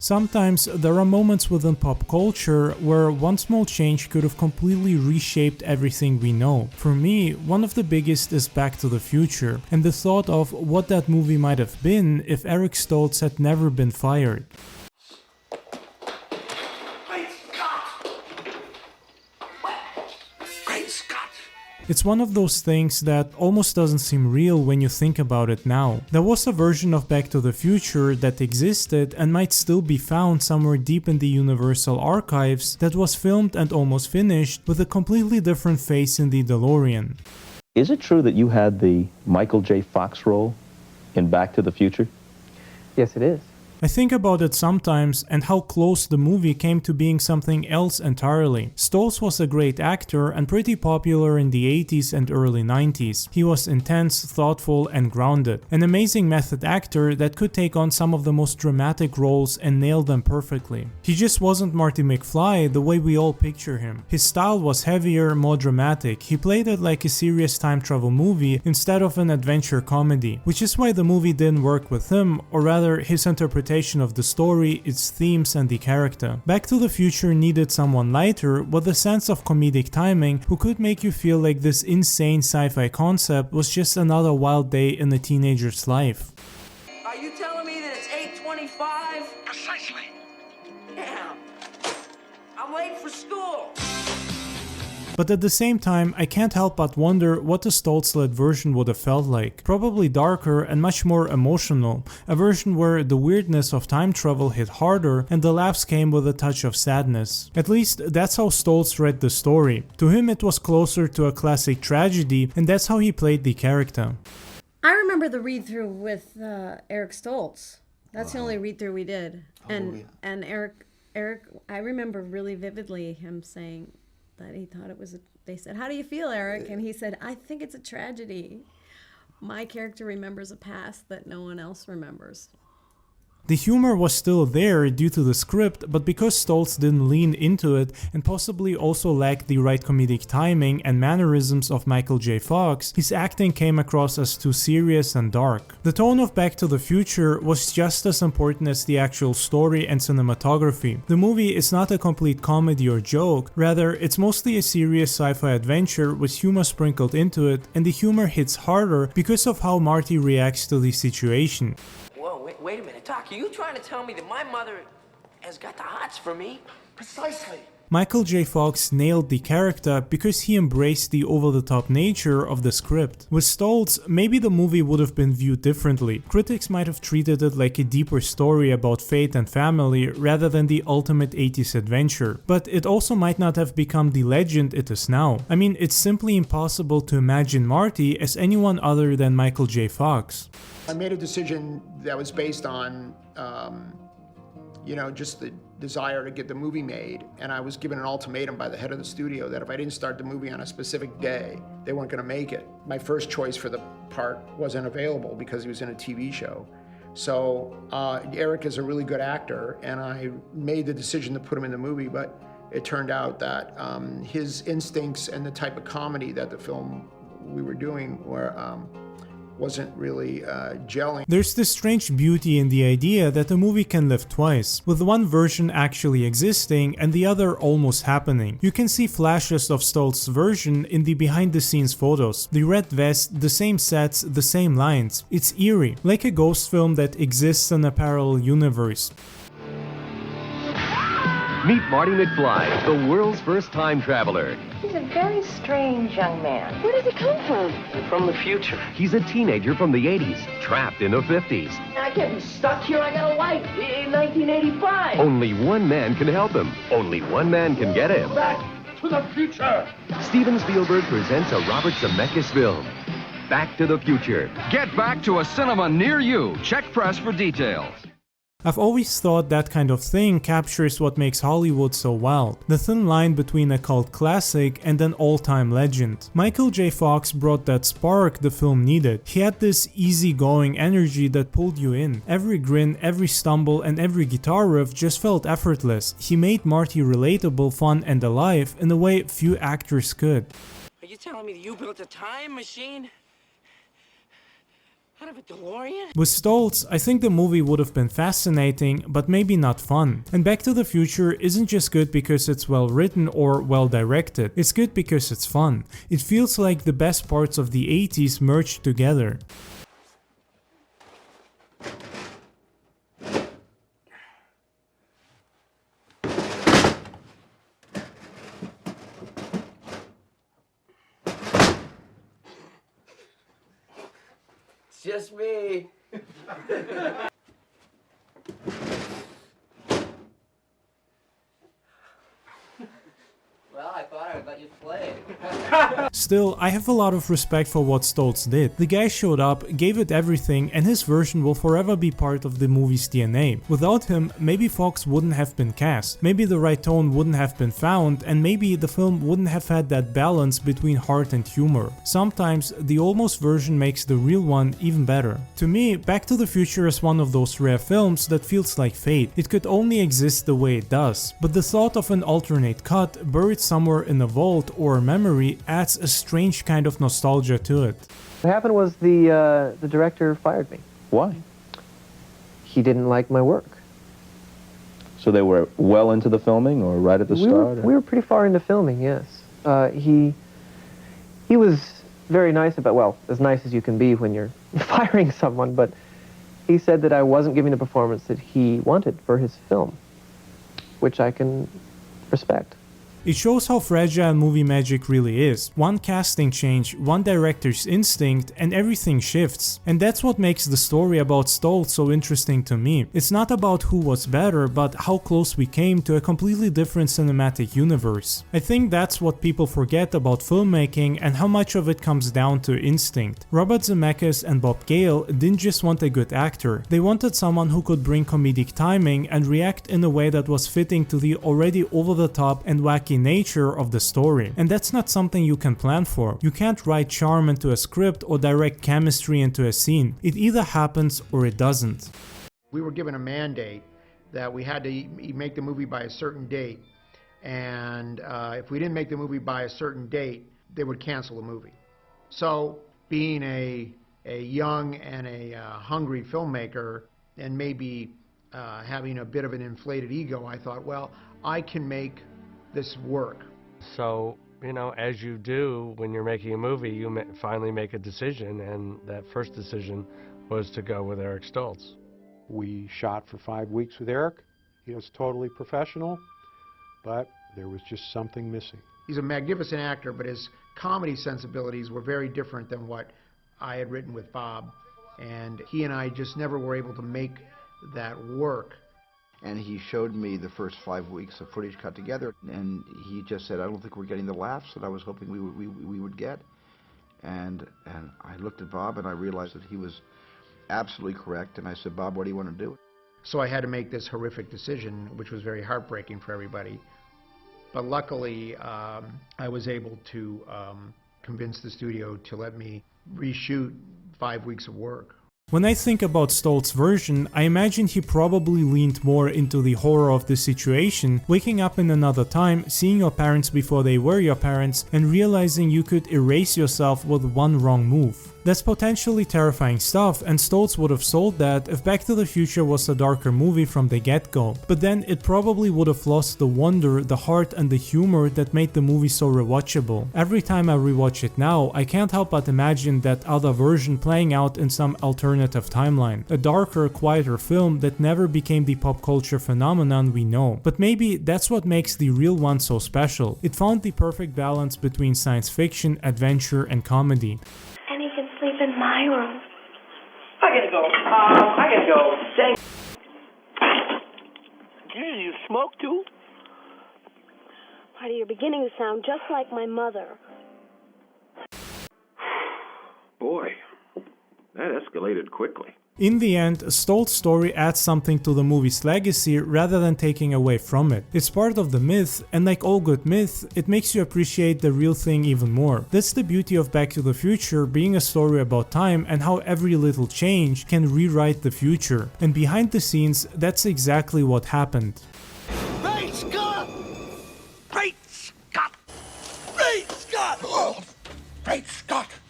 Sometimes there are moments within pop culture where one small change could have completely reshaped everything we know. For me, one of the biggest is Back to the Future, and the thought of what that movie might have been if Eric Stoltz had never been fired. It's one of those things that almost doesn't seem real when you think about it now. There was a version of Back to the Future that existed and might still be found somewhere deep in the Universal archives that was filmed and almost finished with a completely different face in the DeLorean. Is it true that you had the Michale J Fox role in Back to the Future? Yes, it is. I think about it sometimes and how close the movie came to being something else entirely. Stoltz was a great actor and pretty popular in the 80s and early 90s. He was intense, thoughtful, and grounded. An amazing method actor that could take on some of the most dramatic roles and nail them perfectly. He just wasn't Marty McFly the way we all picture him. His style was heavier, more dramatic. He played it like a serious time travel movie instead of an adventure comedy, which is why the movie didn't work with him, or rather his interpretation of the story, its themes, and the character. Back to the Future needed someone lighter with a sense of comedic timing who could make you feel like this insane sci-fi concept was just another wild day in a teenager's life. Are you telling me that it's 8:25? Precisely. Damn. I'm late for school. But at the same time, I can't help but wonder what the Stoltz-led version would have felt like. Probably darker and much more emotional, a version where the weirdness of time travel hit harder and the laughs came with a touch of sadness. At least that's how Stoltz read the story. To him it was closer to a classic tragedy, and that's how he played the character. I remember the read-through with Eric Stoltz. That's the only read-through we did. And Eric, I remember really vividly him saying that he thought it was they said, "How do you feel, Eric?" And he said, "I think it's a tragedy. My character remembers a past that no one else remembers." The humor was still there due to the script, but because Stoltz didn't lean into it and possibly also lacked the right comedic timing and mannerisms of Michale J Fox, his acting came across as too serious and dark. The tone of Back to the Future was just as important as the actual story and cinematography. The movie is not a complete comedy or joke, rather it's mostly a serious sci-fi adventure with humor sprinkled into it, and the humor hits harder because of how Marty reacts to the situation. Whoa, wait a minute, Doc. Are you trying to tell me that my mother has got the hots for me? Precisely. Michale J Fox nailed the character because he embraced the over-the-top nature of the script. With Stoltz, maybe the movie would have been viewed differently. Critics might have treated it like a deeper story about fate and family rather than the ultimate 80s adventure. But it also might not have become the legend it is now. I mean, it's simply impossible to imagine Marty as anyone other than Michale J Fox. I made a decision that was based on, just the desire to get the movie made, and I was given an ultimatum by the head of the studio that if I didn't start the movie on a specific day, they weren't going to make it. My first choice for the part wasn't available because he was in a TV show. So Eric is a really good actor, and I made the decision to put him in the movie, but it turned out that his instincts and the type of comedy that the film we were doing wasn't really gelling. There's this strange beauty in the idea that a movie can live twice, with one version actually existing and the other almost happening. You can see flashes of Stoltz's version in the behind-the-scenes photos. The red vest, the same sets, the same lines. It's eerie, like a ghost film that exists in a parallel universe. Meet Marty McFly, the world's first time traveler. He's a very strange young man. Where does he come from? From the future. He's a teenager from the 80s, trapped in the 50s. I can't be stuck here. I got a life in 1985. Only one man can help him. Only one man can get him. Back to the future. Steven Spielberg presents a Robert Zemeckis film, Back to the Future. Get back to a cinema near you. Check press for details. I've always thought that kind of thing captures what makes Hollywood so wild, the thin line between a cult classic and an all-time legend. Michale J Fox brought that spark the film needed. He had this easygoing energy that pulled you in. Every grin, every stumble, and every guitar riff just felt effortless. He made Marty relatable, fun, and alive in a way few actors could. Are you telling me that you built a time machine? Out of a DeLorean? With Stoltz, I think the movie would have been fascinating, but maybe not fun. And Back to the Future isn't just good because it's well written or well directed, it's good because it's fun. It feels like the best parts of the 80s merged together. It's just me. Well, I thought I'd let you play. Still, I have a lot of respect for what Stoltz did. The guy showed up, gave it everything, and his version will forever be part of the movie's DNA. Without him, maybe Fox wouldn't have been cast, maybe the right tone wouldn't have been found, and maybe the film wouldn't have had that balance between heart and humor. Sometimes, the almost version makes the real one even better. To me, Back to the Future is one of those rare films that feels like fate. It could only exist the way it does. But the thought of an alternate cut, buried somewhere in a vault or a memory, adds a strange kind of nostalgia to it. What happened was the director fired me. Why? He didn't like my work. So they were well into the filming, or right at the start? We were pretty far into filming, yes. He was very nice about, well, as nice as you can be when you're firing someone, but he said that I wasn't giving the performance that he wanted for his film, which I can respect. It shows how fragile movie magic really is. One casting change, one director's instinct, and everything shifts. And that's what makes the story about Stoltz so interesting to me. It's not about who was better, but how close we came to a completely different cinematic universe. I think that's what people forget about filmmaking and how much of it comes down to instinct. Robert Zemeckis and Bob Gale didn't just want a good actor, they wanted someone who could bring comedic timing and react in a way that was fitting to the already over-the-top and wacky nature of the story. And that's not something you can plan for. You can't write charm into a script or direct chemistry into a scene. It either happens or it doesn't. We were given a mandate that we had to make the movie by a certain date, and if we didn't make the movie by a certain date, they would cancel the movie. So being a young and a hungry filmmaker, and maybe having a bit of an inflated ego, I thought, well, I can make this work. So, you know, as you do when you're making a movie, you finally make a decision, and that first decision was to go with Eric Stoltz. We shot for 5 weeks with Eric. He was totally professional, but there was just something missing. He's a magnificent actor, but his comedy sensibilities were very different than what I had written with Bob, and he and I just never were able to make that work. And he showed me the first 5 weeks of footage cut together, and he just said, I don't think we're getting the laughs that I was hoping we would get. And I looked at Bob and I realized that he was absolutely correct, and I said, Bob, what do you want to do? So I had to make this horrific decision, which was very heartbreaking for everybody. But luckily, I was able to convince the studio to let me reshoot 5 weeks of work. When I think about Stoltz's version, I imagine he probably leaned more into the horror of the situation, waking up in another time, seeing your parents before they were your parents, and realizing you could erase yourself with one wrong move. That's potentially terrifying stuff, and Stoltz would have sold that if Back to the Future was a darker movie from the get-go. But then it probably would have lost the wonder, the heart, and the humor that made the movie so rewatchable. Every time I rewatch it now, I can't help but imagine that other version playing out in some alternative timeline. A darker, quieter film that never became the pop culture phenomenon we know. But maybe that's what makes the real one so special. It found the perfect balance between science fiction, adventure, and comedy. And he can sleep in my room. I gotta go. I gotta go. Dang. Gee, you smoke too? Marty, you're beginning to sound just like my mother. Boy, that escalated quickly. In the end, Stoltz's story adds something to the movie's legacy rather than taking away from it. It's part of the myth, and like all good myth, it makes you appreciate the real thing even more. That's the beauty of Back to the Future being a story about time and how every little change can rewrite the future. And behind the scenes, that's exactly what happened.